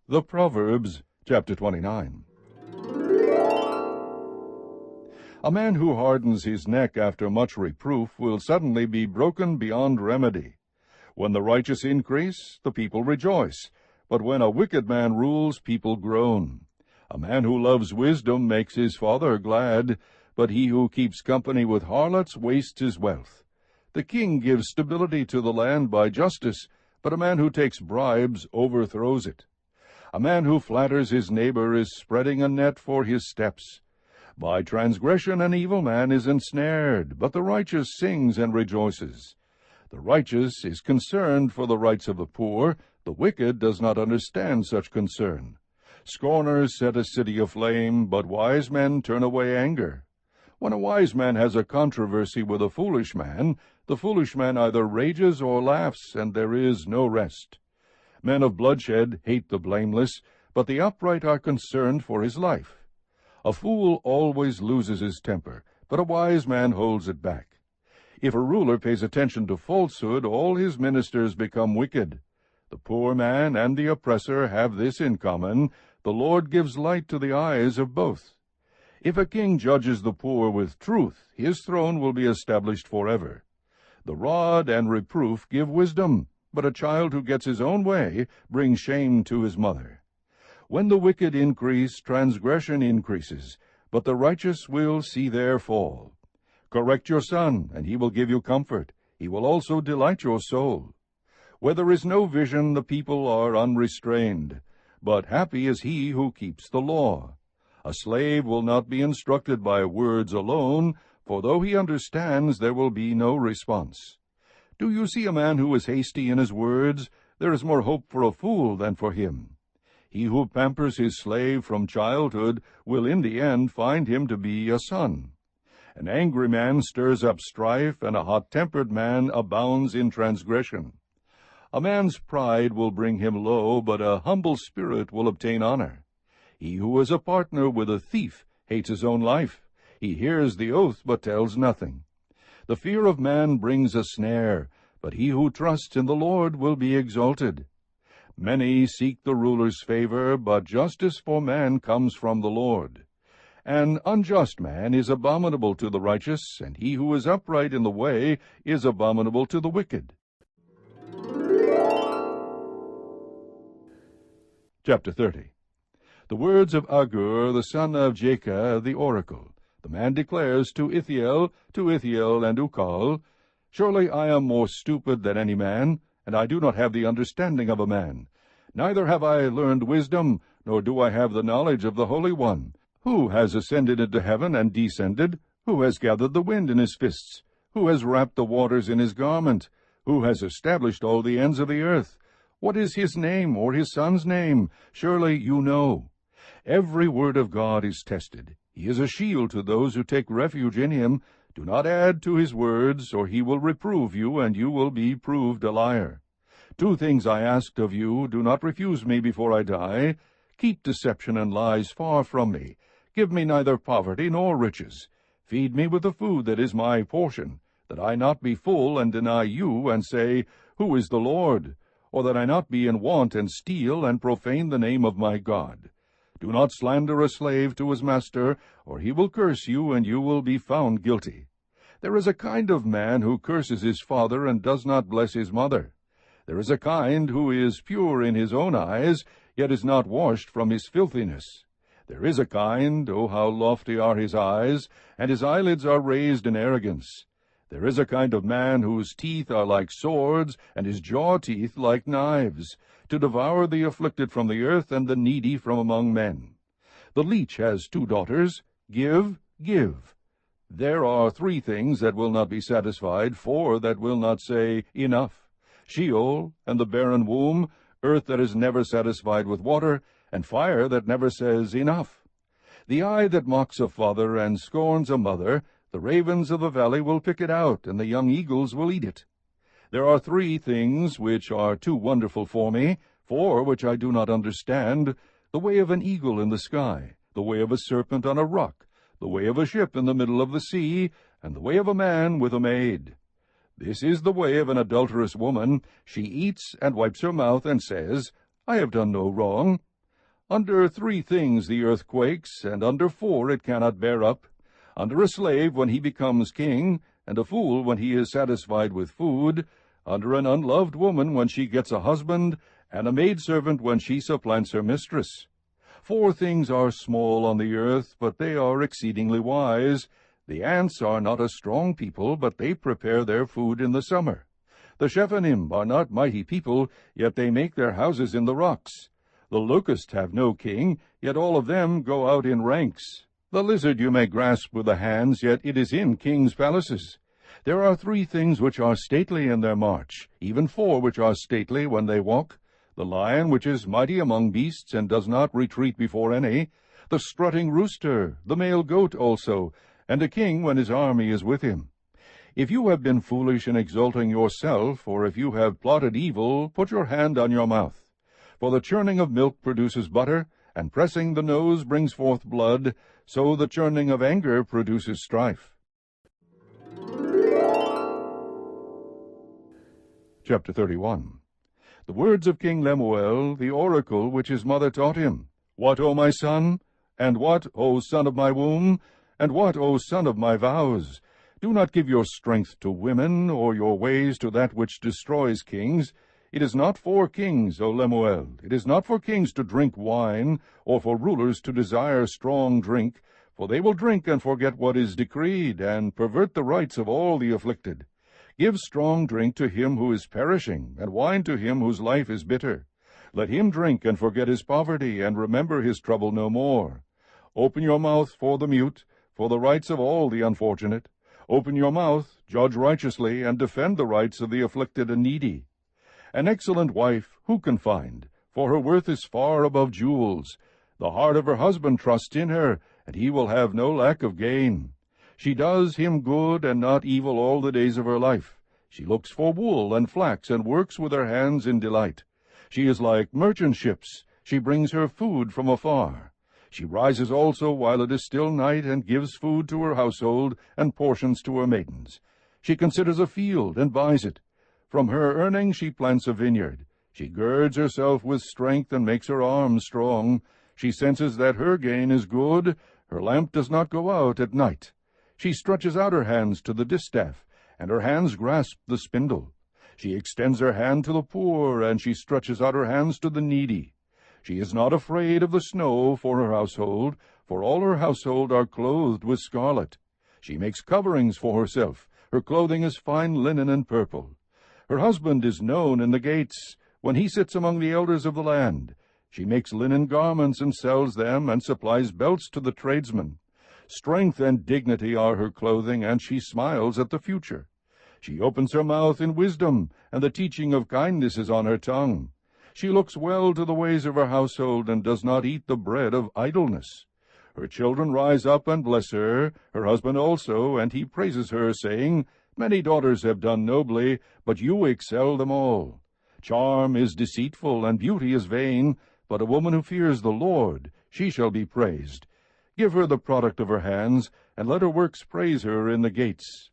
The Proverbs, chapter 29. A man who hardens his neck after much reproof will suddenly be broken beyond remedy. When the righteous increase, the people rejoice, but when a wicked man rules, people groan. A man who loves wisdom makes his father glad, but he who keeps company with harlots wastes his wealth. The king gives stability to the land by justice, but a man who takes bribes overthrows it. A man who flatters his neighbor is spreading a net for his steps. By transgression an evil man is ensnared, but the righteous sings and rejoices. The righteous is concerned for the rights of the poor, the wicked does not understand such concern. Scorners set a city aflame, but wise men turn away anger. When a wise man has a controversy with a foolish man, the foolish man either rages or laughs, and there is no rest. Men of bloodshed hate the blameless, but the upright are concerned for his life. A fool always loses his temper, but a wise man holds it back. If a ruler pays attention to falsehood, all his ministers become wicked. The poor man and the oppressor have this in common: the Lord gives light to the eyes of both. If a king judges the poor with truth, his throne will be established forever. The rod and reproof give wisdom, but a child who gets his own way brings shame to his mother. When the wicked increase, transgression increases, but the righteous will see their fall. Correct your son, and he will give you comfort. He will also delight your soul. Where there is no vision, the people are unrestrained, but happy is he who keeps the law. A slave will not be instructed by words alone, for though he understands, there will be no response. Do you see a man who is hasty in his words? There is more hope for a fool than for him. He who pampers his slave from childhood will in the end find him to be a son. An angry man stirs up strife, and a hot-tempered man abounds in transgression. A man's pride will bring him low, but a humble spirit will obtain honor. He who is a partner with a thief hates his own life. He hears the oath, but tells nothing. The fear of man brings a snare, but he who trusts in the Lord will be exalted. Many seek the ruler's favor, but justice for man comes from the Lord. An unjust man is abominable to the righteous, and he who is upright in the way is abominable to the wicked. Chapter 30. The words of Agur, the son of Jakeh, the oracle. The man declares to Ithiel and Ukal, Surely I am more stupid than any man, and I do not have the understanding of a man. Neither have I learned wisdom, nor do I have the knowledge of the Holy One. Who has ascended into heaven and descended? Who has gathered the wind in his fists? Who has wrapped the waters in his garment? Who has established all the ends of the earth? What is his name, or his son's name? Surely you know. Every word of God is tested. He is a shield to those who take refuge in him. Do not add to his words, or he will reprove you, and you will be proved a liar. 2 things I asked of you. Do not refuse me before I die. Keep deception and lies far from me. Give me neither poverty nor riches. Feed me with the food that is my portion, that I not be full and deny you, and say, Who is the Lord? Or that I not be in want and steal and profane the name of my God. Do not slander a slave to his master, or he will curse you, and you will be found guilty. There is a kind of man who curses his father and does not bless his mother. There is a kind who is pure in his own eyes, yet is not washed from his filthiness. There is a kind, oh, how lofty are his eyes, and his eyelids are raised in arrogance. There is a kind of man whose teeth are like swords, and his jaw-teeth like knives, to devour the afflicted from the earth and the needy from among men. The leech has 2 daughters. Give, give. There are 3 things that will not be satisfied, 4 that will not say, Enough. Sheol, and the barren womb, earth that is never satisfied with water, and fire that never says, Enough. The eye that mocks a father and scorns a mother, the ravens of the valley will pick it out, and the young eagles will eat it. There are 3 things which are too wonderful for me, 4 which I do not understand: the way of an eagle in the sky, the way of a serpent on a rock, the way of a ship in the middle of the sea, and the way of a man with a maid. This is the way of an adulterous woman. She eats and wipes her mouth and says, I have done no wrong. Under 3 things the earth quakes, and under 4 it cannot bear up. Under a slave when he becomes king, and a fool when he is satisfied with food, under an unloved woman when she gets a husband, and a maidservant when she supplants her mistress. 4 things are small on the earth, but they are exceedingly wise. The ants are not a strong people, but they prepare their food in the summer. The Shephanim are not mighty people, yet they make their houses in the rocks. The locusts have no king, yet all of them go out in ranks. The lizard you may grasp with the hands, yet it is in kings' palaces. There are 3 things which are stately in their march, even 4 which are stately when they walk: the lion which is mighty among beasts, and does not retreat before any, the strutting rooster, the male goat also, and a king when his army is with him. If you have been foolish in exalting yourself, or if you have plotted evil, put your hand on your mouth. For the churning of milk produces butter, and pressing the nose brings forth blood, so the churning of anger produces strife. Chapter 31. The words of King Lemuel, the oracle which his mother taught him. What, O my son? And what, O son of my womb? And what, O son of my vows? Do not give your strength to women, or your ways to that which destroys kings. It is not for kings, O Lemuel, it is not for kings to drink wine, or for rulers to desire strong drink, for they will drink and forget what is decreed, and pervert the rights of all the afflicted. Give strong drink to him who is perishing, and wine to him whose life is bitter. Let him drink and forget his poverty, and remember his trouble no more. Open your mouth for the mute, for the rights of all the unfortunate. Open your mouth, judge righteously, and defend the rights of the afflicted and needy. An excellent wife who can find? For her worth is far above jewels. The heart of her husband trusts in her, and he will have no lack of gain. She does him good and not evil all the days of her life. She looks for wool and flax, and works with her hands in delight. She is like merchant ships. She brings her food from afar. She rises also while it is still night, and gives food to her household, and portions to her maidens. She considers a field, and buys it. From her earnings she plants a vineyard. She girds herself with strength, and makes her arms strong. She senses that her gain is good. Her lamp does not go out at night. She stretches out her hands to the distaff, and her hands grasp the spindle. She extends her hand to the poor, and she stretches out her hands to the needy. She is not afraid of the snow for her household, for all her household are clothed with scarlet. She makes coverings for herself. Her clothing is fine linen and purple. Her husband is known in the gates, when he sits among the elders of the land. She makes linen garments and sells them, and supplies belts to the tradesmen. Strength and dignity are her clothing, and she smiles at the future. She opens her mouth in wisdom, and the teaching of kindness is on her tongue. She looks well to the ways of her household, and does not eat the bread of idleness. Her children rise up and bless her, her husband also, and he praises her, saying, Many daughters have done nobly, but you excel them all. Charm is deceitful, and beauty is vain, but a woman who fears the Lord, she shall be praised. Give her the product of her hands, and let her works praise her in the gates.